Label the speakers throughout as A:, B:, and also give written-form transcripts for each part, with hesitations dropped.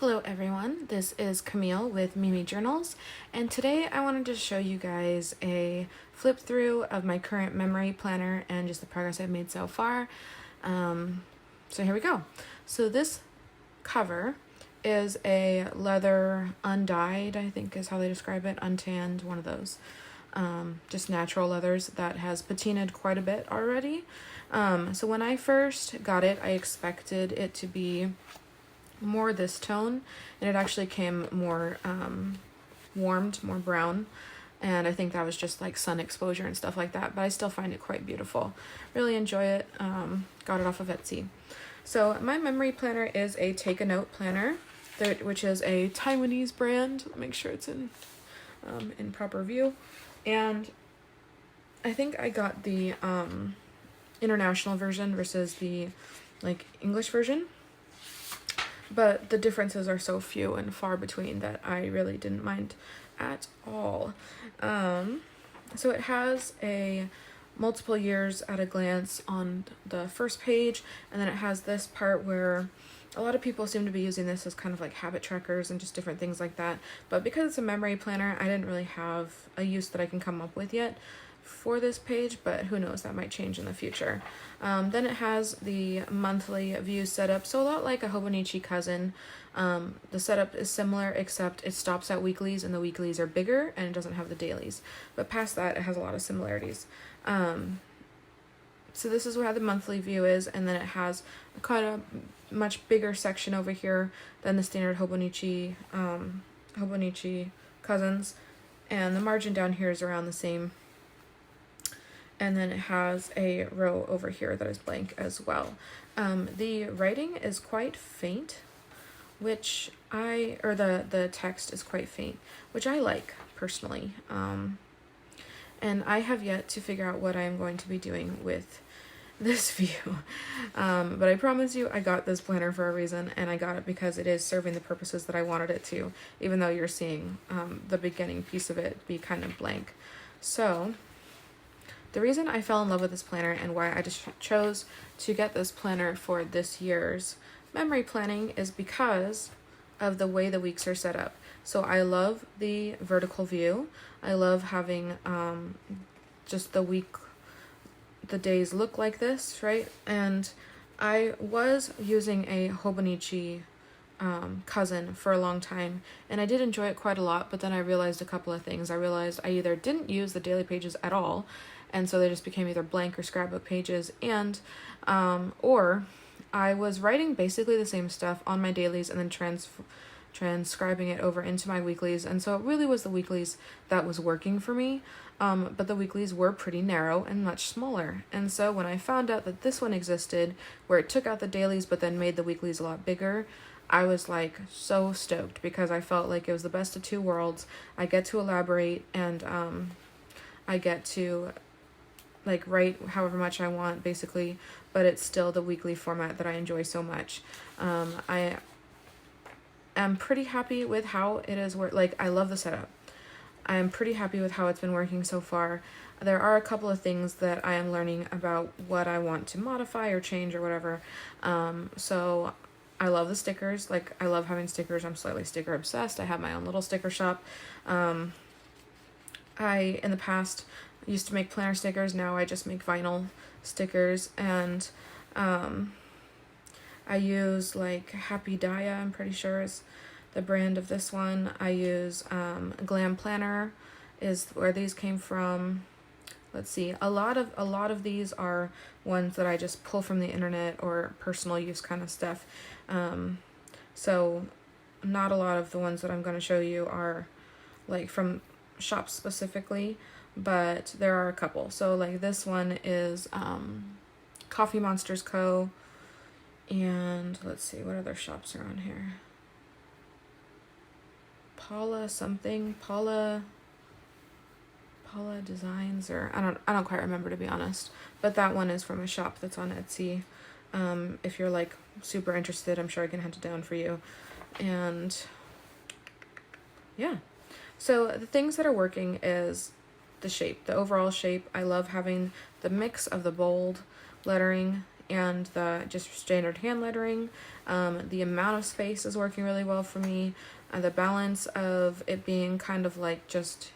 A: Hello everyone, this is Camille with Mimi Journals, and today I wanted to show you guys a flip through of my current memory planner and just the progress I've made so far. So here we go. So this cover is a leather undyed, I think is how they describe it, untanned, one of those. Just natural leathers that has patinaed quite a bit already. So when I first got it, I expected it to be more this tone, and it actually came more warmed, more brown, and I think that was just like sun exposure and stuff like that, but I still find it quite beautiful. Really enjoy it. Got it off of Etsy. So my memory planner is a Take a Note planner, which is a Taiwanese brand. Make sure it's in proper view, and I think I got the international version versus the like English version. But the differences are so few and far between that I really didn't mind at all. So it has a multiple years at a glance on the first page, and then it has this part where a lot of people seem to be using this as kind of like habit trackers and just different things like that. But because it's a memory planner, I didn't really have a use that I can come up with yet for this page, but who knows, that might change in the future. Then it has the monthly view setup, so a lot like a Hobonichi Cousin. The setup is similar, except it stops at weeklies, and the weeklies are bigger, and it doesn't have the dailies. But past that, it has a lot of similarities. So this is how the monthly view is, and then it has quite a much bigger section over here than the standard Hobonichi Cousins, and the margin down here is around the same. And then it has a row over here that is blank as well. The writing is quite faint, which the text is quite faint, which I like personally. And I have yet to figure out what I'm going to be doing with this view. But I promise you, I got this planner for a reason, and I got it because it is serving the purposes that I wanted it to, even though you're seeing the beginning piece of it be kind of blank. So the reason I fell in love with this planner and why I just chose to get this planner for this year's memory planning is because of the way the weeks are set up. So I love the vertical view. I love having just the days look like this, right? And I was using a Hobonichi cousin for a long time, and I did enjoy it quite a lot, but then I realized a couple of things. I realized I either didn't use the daily pages at all, and so they just became either blank or scrapbook pages, and or I was writing basically the same stuff on my dailies and then transcribing it over into my weeklies, and so it really was the weeklies that was working for me, but the weeklies were pretty narrow and much smaller. And so when I found out that this one existed, where it took out the dailies but then made the weeklies a lot bigger, I was like so stoked, because I felt like it was the best of two worlds. I get to elaborate, and I get to like write however much I want basically, but it's still the weekly format that I enjoy so much. I am pretty happy with how it is I love the setup. I am pretty happy with how it's been working so far. There are a couple of things that I am learning about what I want to modify or change or whatever. So I love the stickers. Like, I love having stickers. I'm slightly sticker obsessed. I have my own little sticker shop. I, in the past, used to make planner stickers. Now I just make vinyl stickers, and I use like Happy Dia, I'm pretty sure is the brand of this one. I use Glam Planner is where these came from. Let's see, a lot of these are ones that I just pull from the internet or personal use kind of stuff. So not a lot of the ones that I'm going to show you are like from shops specifically, but there are a couple. So like this one is Coffee Monsters Co. And let's see, what other shops are on here? Paula Designs, or I don't quite remember, to be honest. But that one is from a shop that's on Etsy. If you're like super interested, I'm sure I can hunt it down for you. And yeah. So the things that are working is the shape, the overall shape. I love having the mix of the bold lettering and the just standard hand lettering. The amount of space is working really well for me. The balance of it being kind of like just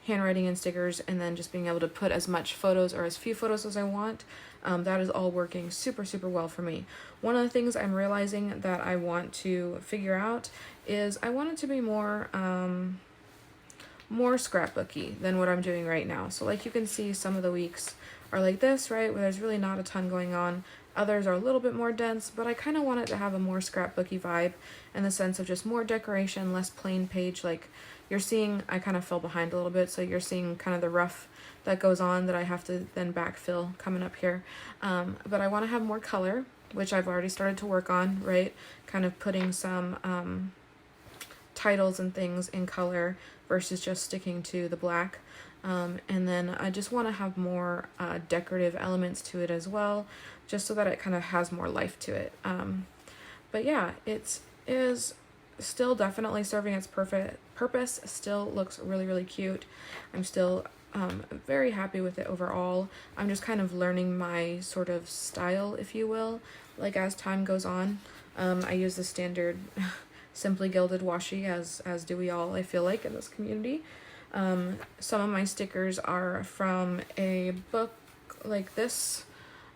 A: handwriting and stickers, and then just being able to put as much photos or as few photos as I want. That is all working super, super well for me. One of the things I'm realizing that I want to figure out is I want it to be more scrapbooky than what I'm doing right now. So like you can see, some of the weeks are like this, right, where there's really not a ton going on. Others are a little bit more dense, but I kind of want it to have a more scrapbooky vibe, in the sense of just more decoration, less plain page. Like you're seeing, I kind of fell behind a little bit, so you're seeing kind of the rough that goes on that I have to then backfill coming up here. But I want to have more color, which I've already started to work on, right? Kind of putting some titles and things in color versus just sticking to the black. And then I just want to have more decorative elements to it as well, just so that it kind of has more life to it. But yeah, it is still definitely serving its purpose. Still looks really, really cute. I'm still very happy with it overall. I'm just kind of learning my sort of style, if you will, like as time goes on. I use the standard Simply Gilded washi, as do we all, I feel like, in this community. Some of my stickers are from a book like this.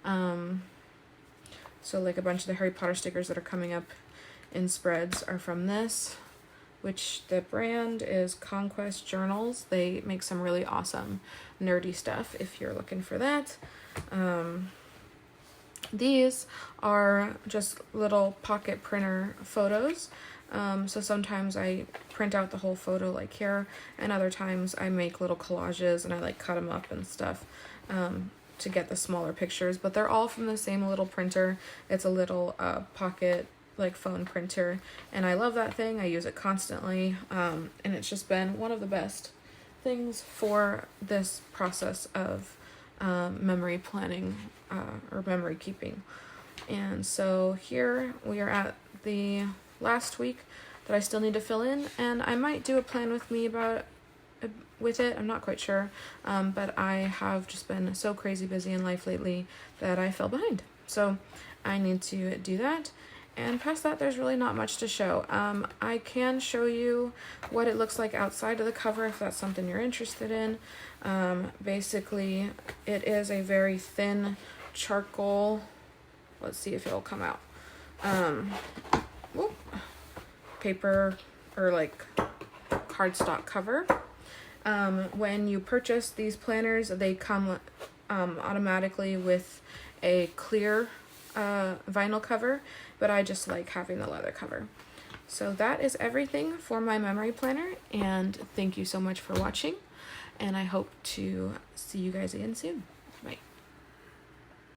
A: So like a bunch of the Harry Potter stickers that are coming up in spreads are from this, which the brand is Conquest Journals. They make some really awesome nerdy stuff if you're looking for that. These are just little pocket printer photos. So sometimes I print out the whole photo like here, and other times I make little collages and I like cut them up and stuff to get the smaller pictures, but they're all from the same little printer. It's a little pocket like phone printer, and I love that thing. I use it constantly, and it's just been one of the best things for this process of memory planning or memory keeping. And so here we are at the last week that I still need to fill in, and I might do a plan with me with it. I'm not quite sure, but I have just been so crazy busy in life lately that I fell behind. So I need to do that. And past that, there's really not much to show. I can show you what it looks like outside of the cover if that's something you're interested in. Basically, it is a very thin charcoal. Let's see if it'll come out. Paper or like cardstock cover. When you purchase these planners, they come automatically with a clear vinyl cover, but I just like having the leather cover. So that is everything for my memory planner, and thank you so much for watching, and I hope to see you guys again soon. Bye.